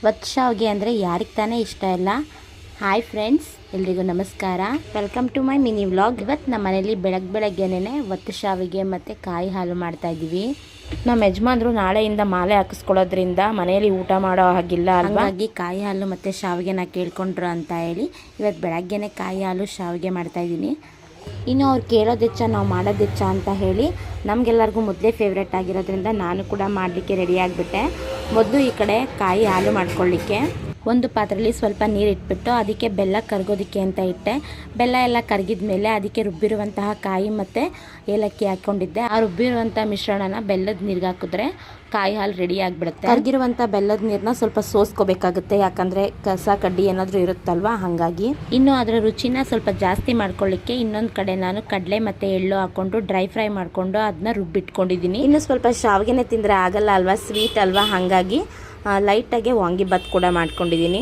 ಒತ್ತು ಶಾವಿಗೆ ಅಂದರೆ ಯಾರಿಗೆ ತಾನೇ ಇಷ್ಟ ಇಲ್ಲ. ಹಾಯ್ ಫ್ರೆಂಡ್ಸ್, ಎಲ್ರಿಗೂ ನಮಸ್ಕಾರ. Welcome to my mini vlog. ಇವತ್ತು ನಮ್ಮ ಮನೇಲಿ ಬೆಳಗ್ಗೆನೇ ಒತ್ತು ಶಾವಿಗೆ ಮತ್ತು ಕಾಯಿ ಹಾಲು ಮಾಡ್ತಾಯಿದ್ದೀವಿ. ನಮ್ಮ ಯಜಮಾನ್ರು ನಾಳೆಯಿಂದ ಮಾಲೆ ಹಾಕಿಸ್ಕೊಳ್ಳೋದ್ರಿಂದ ಮನೆಯಲ್ಲಿ ಊಟ ಮಾಡೋ ಹಾಗಿಲ್ಲ ಅಲ್ವಾ, ಹಾಗಾಗಿ ಕಾಯಿ ಹಾಲು ಮತ್ತು ಶಾವಿಗೆನ ಕೇಳ್ಕೊಂಡ್ರು ಅಂತ ಹೇಳಿ ಇವತ್ತು ಬೆಳಗ್ಗೆನೇ ಕಾಯಿ ಹಾಲು ಶಾವಿಗೆ ಮಾಡ್ತಾಯಿದ್ದೀನಿ. ಇನ್ನು ಅವ್ರು ಕೇಳೋದೆಚ್ಚ ನಾವು ಮಾಡೋದೆಚ್ಚ ಅಂತ ಹೇಳಿ ನಮಗೆಲ್ಲರಿಗೂ ಮೊದಲೇ ಫೇವ್ರೆಟ್ ಆಗಿರೋದ್ರಿಂದ ನಾನು ಕೂಡ ಮಾಡಲಿಕ್ಕೆ ರೆಡಿ ಆಗಿಬಿಟ್ಟೆ. ಮೊದಲು ಈ ಕಡೆ ಕಾಯಿ ಹಾಲು ಮಾಡ್ಕೊಳ್ಳಿಕ್ಕೆ ಒಂದು ಪಾತ್ರೆಯಲ್ಲಿ ಸ್ವಲ್ಪ ನೀರು ಇಟ್ಬಿಟ್ಟು ಅದಕ್ಕೆ ಬೆಲ್ಲ ಕರಗೋದಕ್ಕೆ ಅಂತ ಇಟ್ಟೆ. ಬೆಲ್ಲ ಎಲ್ಲ ಕರಗಿದ ಮೇಲೆ ಅದಕ್ಕೆ ರುಬ್ಬಿರುವಂತಹ ಕಾಯಿ ಮತ್ತು ಏಲಕ್ಕಿ ಹಾಕ್ಕೊಂಡಿದ್ದೆ. ಆ ರುಬ್ಬಿರುವಂಥ ಮಿಶ್ರಣನ ಬೆಲ್ಲದ ನೀರಿಗೆ ಹಾಕಿದ್ರೆ ಕಾಯಿ ಹಾಲು ರೆಡಿ ಆಗಿಬಿಡುತ್ತೆ. ಕರಗಿರುವಂಥ ಬೆಲ್ಲದ ನೀರನ್ನ ಸ್ವಲ್ಪ ಸೋಸ್ಕೋಬೇಕಾಗುತ್ತೆ, ಯಾಕಂದರೆ ಕಸ ಕಡ್ಡಿ ಏನಾದರೂ ಇರುತ್ತಲ್ವ, ಹಾಗಾಗಿ. ಇನ್ನು ಅದರ ರುಚಿನ ಸ್ವಲ್ಪ ಜಾಸ್ತಿ ಮಾಡ್ಕೊಳ್ಳಿಕ್ಕೆ ಇನ್ನೊಂದು ಕಡೆ ನಾನು ಕಡಲೆ ಮತ್ತು ಎಳ್ಳು ಹಾಕ್ಕೊಂಡು ಡ್ರೈ ಫ್ರೈ ಮಾಡಿಕೊಂಡು ಅದನ್ನ ರುಬ್ಬಿಟ್ಕೊಂಡಿದ್ದೀನಿ. ಇನ್ನು ಸ್ವಲ್ಪ ಶಾವಿಗೆನೇ ತಿಂದರೆ ಆಗಲ್ಲ ಅಲ್ವಾ, ಸ್ವೀಟ್ ಅಲ್ವಾ, ಹಾಗಾಗಿ ಲೈಟಾಗೆ ವಾಂಗಿಬಾತ್ ಕೂಡ ಮಾಡ್ಕೊಂಡಿದ್ದೀನಿ.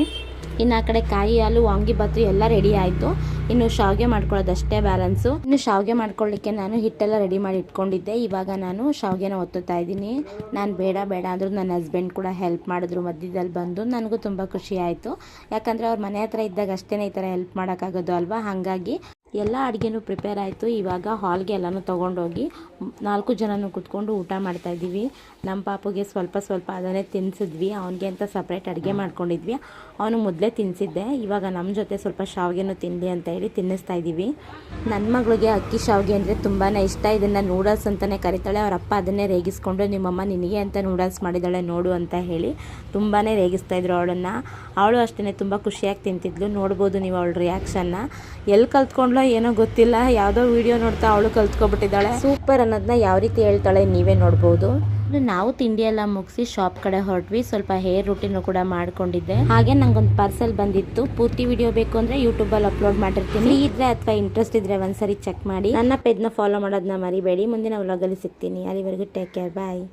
ಇನ್ನು ಆ ಕಡೆ ಕಾಯಿ ಹಾಲು ವಾಂಗಿಬಾತು ಎಲ್ಲ ರೆಡಿ ಆಯಿತು. ಇನ್ನು ಶಾವಿಗೆ ಮಾಡ್ಕೊಳ್ಳೋದಷ್ಟೇ ಬ್ಯಾಲೆನ್ಸು. ಇನ್ನು ಶಾವಿಗೆ ಮಾಡ್ಕೊಳ್ಳಿಕ್ಕೆ ನಾನು ಹಿಟ್ಟೆಲ್ಲ ರೆಡಿ ಮಾಡಿ ಇಟ್ಕೊಂಡಿದ್ದೆ. ಇವಾಗ ನಾನು ಶಾವಿಗೆನ ಒತ್ತುತ್ತಾ ಇದ್ದೀನಿ. ನಾನು ಬೇಡ ಅಂದರೂ ನನ್ನ ಹಸ್ಬೆಂಡ್ ಕೂಡ ಹೆಲ್ಪ್ ಮಾಡಿದ್ರು ಮಧ್ಯದಲ್ಲಿ ಬಂದು. ನನಗೂ ತುಂಬ ಖುಷಿ ಆಯಿತು, ಯಾಕಂದರೆ ಅವ್ರ ಮನೆ ಹತ್ರ ಇದ್ದಾಗ ಅಷ್ಟೇ ಈ ಥರ ಹೆಲ್ಪ್ ಮಾಡೋಕ್ಕಾಗೋದು ಅಲ್ವಾ, ಹಾಗಾಗಿ ಎಲ್ಲ ಅಡುಗೆನೂ ಪ್ರಿಪೇರ್ ಆಯಿತು. ಇವಾಗ ಹಾಲ್ಗೆ ಎಲ್ಲನೂ ತೊಗೊಂಡೋಗಿ 4 ಜನನೂ ಕೂತ್ಕೊಂಡು ಊಟ ಮಾಡ್ತಾಯಿದ್ದೀವಿ. ನಮ್ಮ ಪಾಪುಗೆ ಸ್ವಲ್ಪ ಅದನ್ನೇ ತಿನ್ನಿಸಿದ್ವಿ, ಅವನಿಗೆ ಅಂತ ಸಪ್ರೇಟ್ ಅಡುಗೆ ಮಾಡ್ಕೊಂಡಿದ್ವಿ. ಅವನು ಮೊದಲೇ ತಿನ್ನಿಸಿದ್ದೆ. ಇವಾಗ ನಮ್ಮ ಜೊತೆ ಸ್ವಲ್ಪ ಶಾವಿಗೆನೂ ತಿನ್ನಲಿ ಅಂತ ಹೇಳಿ ತಿನ್ನಿಸ್ತಾ ಇದ್ದೀವಿ. ನನ್ನ ಮಗಳಿಗೆ ಅಕ್ಕಿ ಶಾವಿಗೆ ಅಂದರೆ ತುಂಬಾ ಇಷ್ಟ. ಇದನ್ನು ನೂಡಲ್ಸ್ ಅಂತಲೇ ಕರಿತಾಳೆ. ಅವರ ಅಪ್ಪ ಅದನ್ನೇ ರೇಗಿಸ್ಕೊಂಡು ನಿಮ್ಮಮ್ಮ ನಿನಗೆ ಅಂತ ನೂಡಲ್ಸ್ ಮಾಡಿದ್ದಾಳೆ ನೋಡು ಅಂತ ಹೇಳಿ ತುಂಬಾ ರೇಗಿಸ್ತಾಯಿದ್ರು ಅವಳನ್ನು. ಅವಳು ಅಷ್ಟೇ ತುಂಬ ಖುಷಿಯಾಗಿ ತಿಂತಿದ್ಲು. ನೋಡ್ಬೋದು ನೀವು ಅವಳ ರಿಯಾಕ್ಷನ್ನ. ಎಲ್ಲಿ ಕಲ್ತ್ಕೊಂಡ್ಲೋ ಏನೋ ಗೊತ್ತಿಲ್ಲ, ಯಾವುದೋ ವಿಡಿಯೋ ನೋಡ್ತಾ ಅವಳು ಕಲ್ತ್ಕೊಬಿಟ್ಟಿದ್ದಾಳೆ. ಸೂಪರ್ ಅನ್ನೋದನ್ನ ಯಾವ ರೀತಿ ಹೇಳ್ತಾಳೆ ನೀವೇ ನೋಡ್ಬೋದು. ನಾವು ತಿಂಡಿ ಎಲ್ಲ ಮುಗಿಸಿ ಶಾಪ್ ಕಡೆ ಹೊರಟ್ವಿ. ಸ್ವಲ್ಪ ಹೇರ್ ರೂಟೀನು ಕೂಡ ಮಾಡ್ಕೊಂಡಿದ್ದೆ. ಹಾಗೆ ನಂಗೊಂದು ಪಾರ್ಸೆಲ್ ಬಂದಿತ್ತು. ಪೂರ್ತಿ ವಿಡಿಯೋ ಬೇಕು ಅಂದರೆ ಯೂಟ್ಯೂಬಲ್ಲಿ ಅಪ್ಲೋಡ್ ಮಾಡಿರ್ತೀನಿ. ಇದ್ರೆ ಅಥವಾ ಇಂಟ್ರೆಸ್ಟ್ ಇದ್ರೆ ಒಂದ್ಸರಿ ಚೆಕ್ ಮಾಡಿ. ನನ್ನ ಪೇಜ್ನ ಫಾಲೋ ಮಾಡೋದನ್ನ ಮರಿಬೇಡಿ. ಮುಂದಿನ ವ್ಲಾಗಲ್ಲಿ ಸಿಗ್ತೀನಿ. ಅಲ್ಲಿವರೆಗೂ ಟೇಕ್ ಕೇರ್, ಬಾಯ್.